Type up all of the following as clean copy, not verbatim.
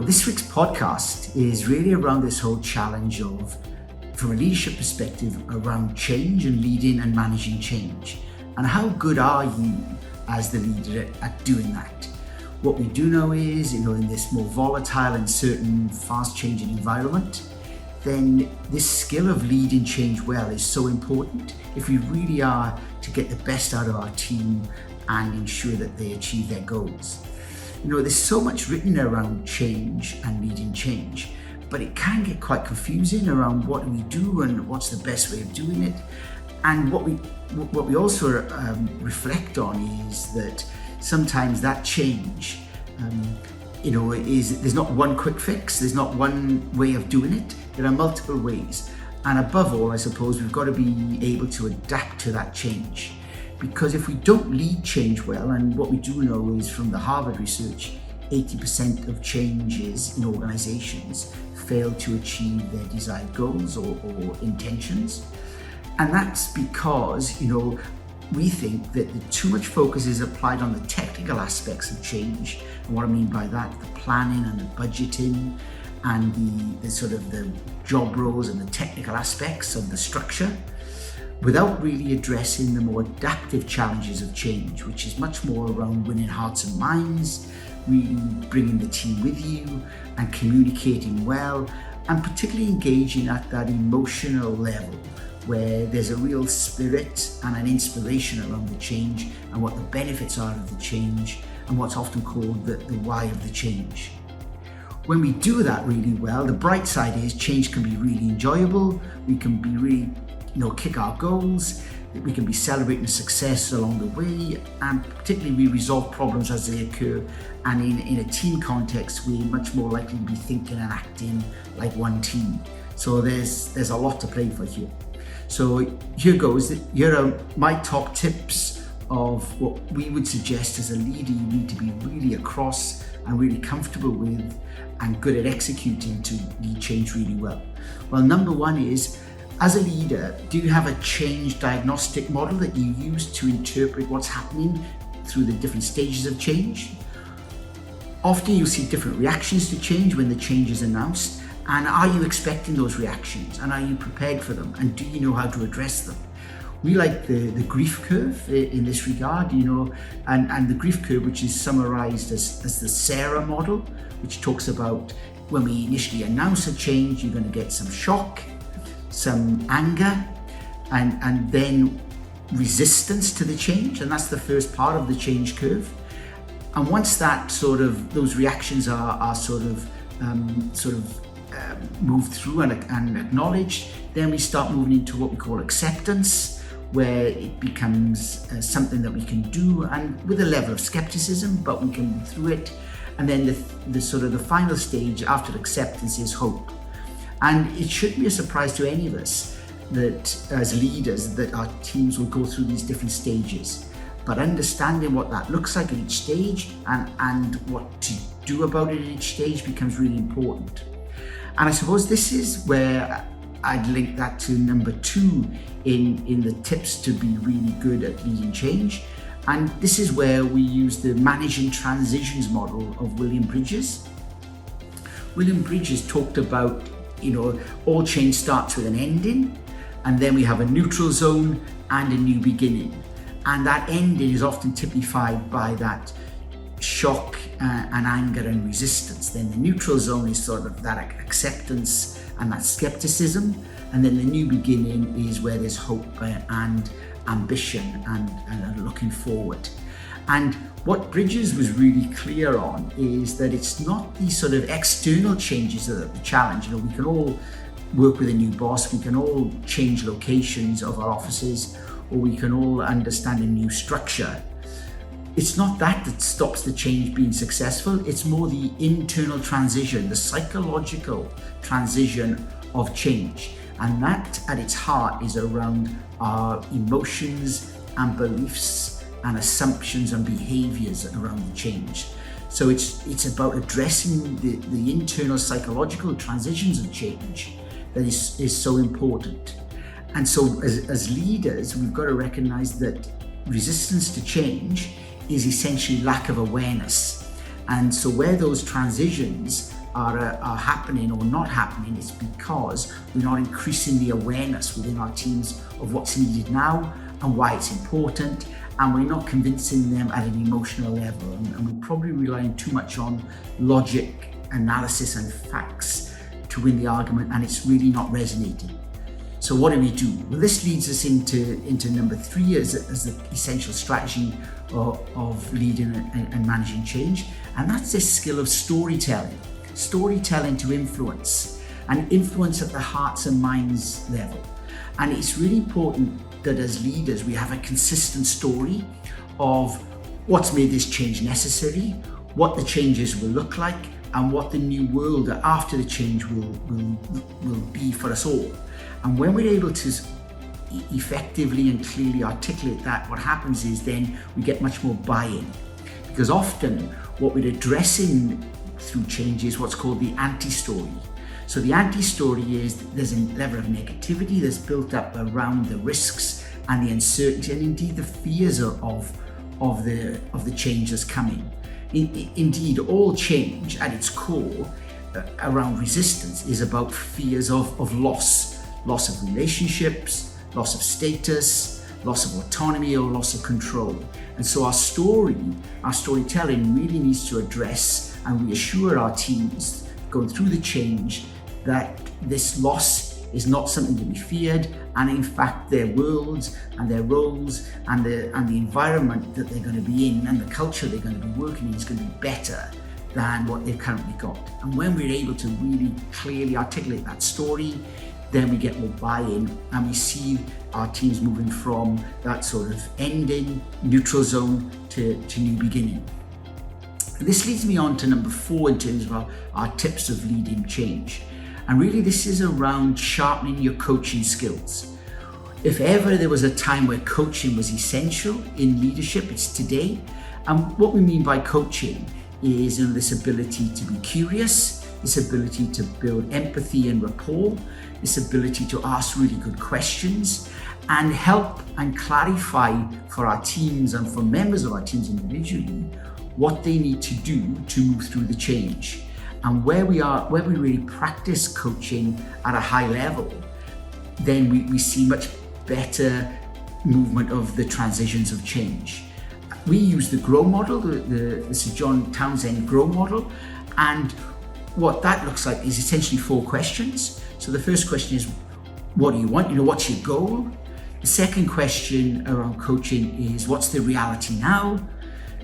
this week's podcast is really around this whole challenge of, from a leadership perspective, around change and leading and managing change. And how good are you as the leader at doing that? What we do know is, in this more volatile and certain fast changing environment, then this skill of leading change well is so important if we really are to get the best out of our team and ensure that they achieve their goals. There's so much written around change and leading change, but it can get quite confusing around what do we do and what's the best way of doing it. And what we also reflect on is that sometimes that change, there's not one quick fix, there's not one way of doing it, there are multiple ways. And above all, I suppose we've got to be able to adapt to that change. Because if we don't lead change well, and what we do know is from the Harvard research, 80% of changes in organizations fail to achieve their desired goals or intentions. And that's because, we think that too much focus is applied on the technical aspects of change. And what I mean by that, the planning and the budgeting and the sort of the job roles and the technical aspects of the structure, without really addressing the more adaptive challenges of change, which is much more around winning hearts and minds, really bringing the team with you and communicating well, and particularly engaging at that emotional level where there's a real spirit and an inspiration around the change and what the benefits are of the change and what's often called the why of the change. When we do that really well, the bright side is change can be really enjoyable, we can be really kick our goals, we can be celebrating success along the way, and particularly we resolve problems as they occur. And in a team context, we're much more likely to be thinking and acting like one team. So there's a lot to play for here. So here goes. Here are my top tips of what we would suggest as a leader you need to be really across and really comfortable with and good at executing to lead change really well. Well, number one is, as a leader, do you have a change diagnostic model that you use to interpret what's happening through the different stages of change? Often you'll see different reactions to change when the change is announced. And are you expecting those reactions? And are you prepared for them? And do you know how to address them? We like the grief curve in this regard, and the grief curve, which is summarized as the Sarah model, which talks about when we initially announce a change, you're going to get some shock, some anger, and then resistance to the change, and that's the first part of the change curve. And once that those reactions are moved through and acknowledged, then we start moving into what we call acceptance, where it becomes something that we can do, and with a level of skepticism, but we can move through it. And then the final stage after acceptance is hope. And it shouldn't be a surprise to any of us that as leaders that our teams will go through these different stages. But understanding what that looks like at each stage and what to do about it at each stage becomes really important. And I suppose this is where I'd link that to number two in the tips to be really good at leading change. And this is where we use the managing transitions model of William Bridges. William Bridges talked about all change starts with an ending, and then we have a neutral zone and a new beginning. And that ending is often typified by that shock and anger and resistance. Then the neutral zone is sort of that acceptance and that skepticism. And then the new beginning is where there's hope and ambition and looking forward. And what Bridges was really clear on is that it's not these sort of external changes that are the challenge. We can all work with a new boss, we can all change locations of our offices, or we can all understand a new structure. It's not that stops the change being successful, it's more the internal transition, the psychological transition of change. And that at its heart is around our emotions and beliefs and assumptions and behaviors around the change. So it's about addressing the internal psychological transitions of change that is so important. And so as leaders, we've got to recognize that resistance to change is essentially lack of awareness. And so where those transitions are happening or not happening, it's because we're not increasing the awareness within our teams of what's needed now and why it's important, and we're not convincing them at an emotional level, and we're probably relying too much on logic, analysis and facts to win the argument, and it's really not resonating. So what do we do? Well, this leads us into number 3 as the essential strategy of leading and managing change, and that's this skill of storytelling. Storytelling to influence, and influence at the hearts and minds level. And it's really important that as leaders we have a consistent story of what's made this change necessary, what the changes will look like, and what the new world after the change will be for us all. And when we're able to effectively and clearly articulate that, what happens is then we get much more buy-in. Because often what we're addressing through change is what's called the anti-story. So the anti-story is there's a level of negativity that's built up around the risks and the uncertainty and indeed the fears of the change that's coming. Indeed, all change at its core around resistance is about fears of loss of relationships, loss of status, loss of autonomy or loss of control. And so our storytelling really needs to address and reassure our teams going through the change that this loss is not something to be feared, and in fact their worlds and their roles and the environment that they're going to be in and the culture they're going to be working in is going to be better than what they've currently got. And when we're able to really clearly articulate that story, then we get more buy-in and we see our teams moving from that sort of ending, neutral zone to new beginning. And this leads me on to number 4 in terms of our tips of leading change. And really this is around sharpening your coaching skills. If ever there was a time where coaching was essential in leadership, it's today. And what we mean by coaching is this ability to be curious, this ability to build empathy and rapport, this ability to ask really good questions and help and clarify for our teams and for members of our teams individually what they need to do to move through the change. And where we really practice coaching at a high level, then we see much better movement of the transitions of change. We use the GROW model, the Sir John Townsend GROW model, and what that looks like is essentially 4 questions. So the first question is, what do you want? What's your goal? The second question around coaching is, what's the reality now?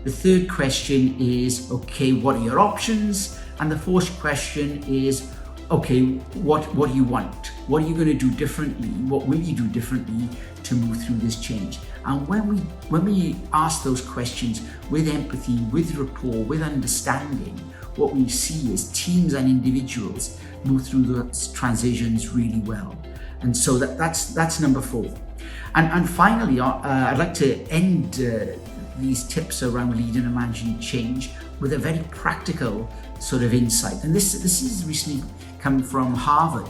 The third question is, okay, what are your options? And the fourth question is, okay, what do you want? What are you going to do differently? What will you do differently to move through this change? And when we ask those questions with empathy, with rapport, with understanding, what we see is teams and individuals move through those transitions really well. And so that's number 4. And finally, I'd like to end these tips around leading and managing change with a very practical sort of insight. And this is recently come from Harvard,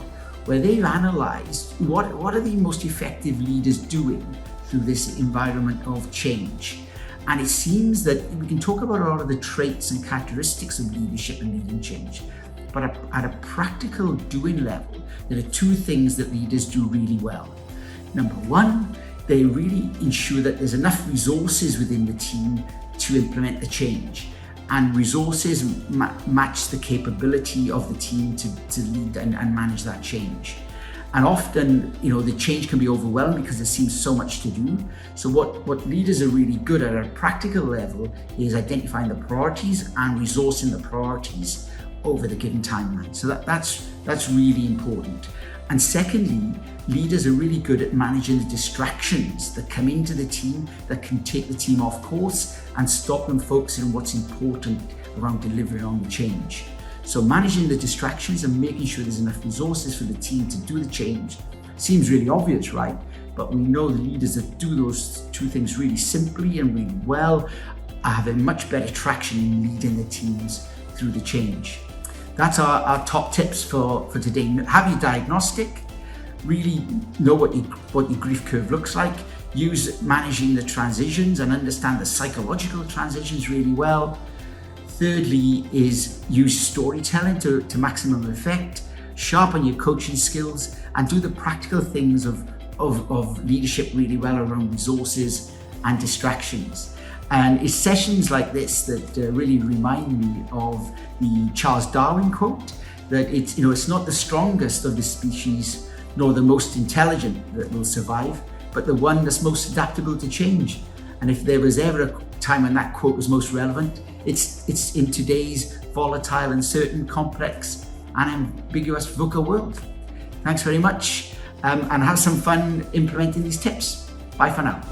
where they've analyzed what are the most effective leaders doing through this environment of change. And it seems that we can talk about a lot of the traits and characteristics of leadership and leading change, but at a practical doing level, there are 2 things that leaders do really well. Number 1, they really ensure that there's enough resources within the team to implement the change, and resources match the capability of the team to lead and manage that change. And often, the change can be overwhelming because there seems so much to do. So what leaders are really good at a practical level is identifying the priorities and resourcing the priorities over the given timeline. So that's really important. And secondly, leaders are really good at managing the distractions that come into the team that can take the team off course and stop them focusing on what's important around delivering on the change. So managing the distractions and making sure there's enough resources for the team to do the change seems really obvious, right? But we know the leaders that do those 2 things really simply and really well are having much better traction in leading the teams through the change. That's our top tips for today. Have your diagnostic, really know what your grief curve looks like, use managing the transitions and understand the psychological transitions really well. Thirdly is use storytelling to maximum effect, sharpen your coaching skills, and do the practical things of leadership really well around resources and distractions. And it's sessions like this that really remind me of the Charles Darwin quote, that it's not the strongest of the species nor the most intelligent that will survive, but the one that's most adaptable to change. And if there was ever a time when that quote was most relevant, it's in today's volatile, uncertain, complex and ambiguous VUCA world. Thanks very much, and have some fun implementing these tips. Bye for now.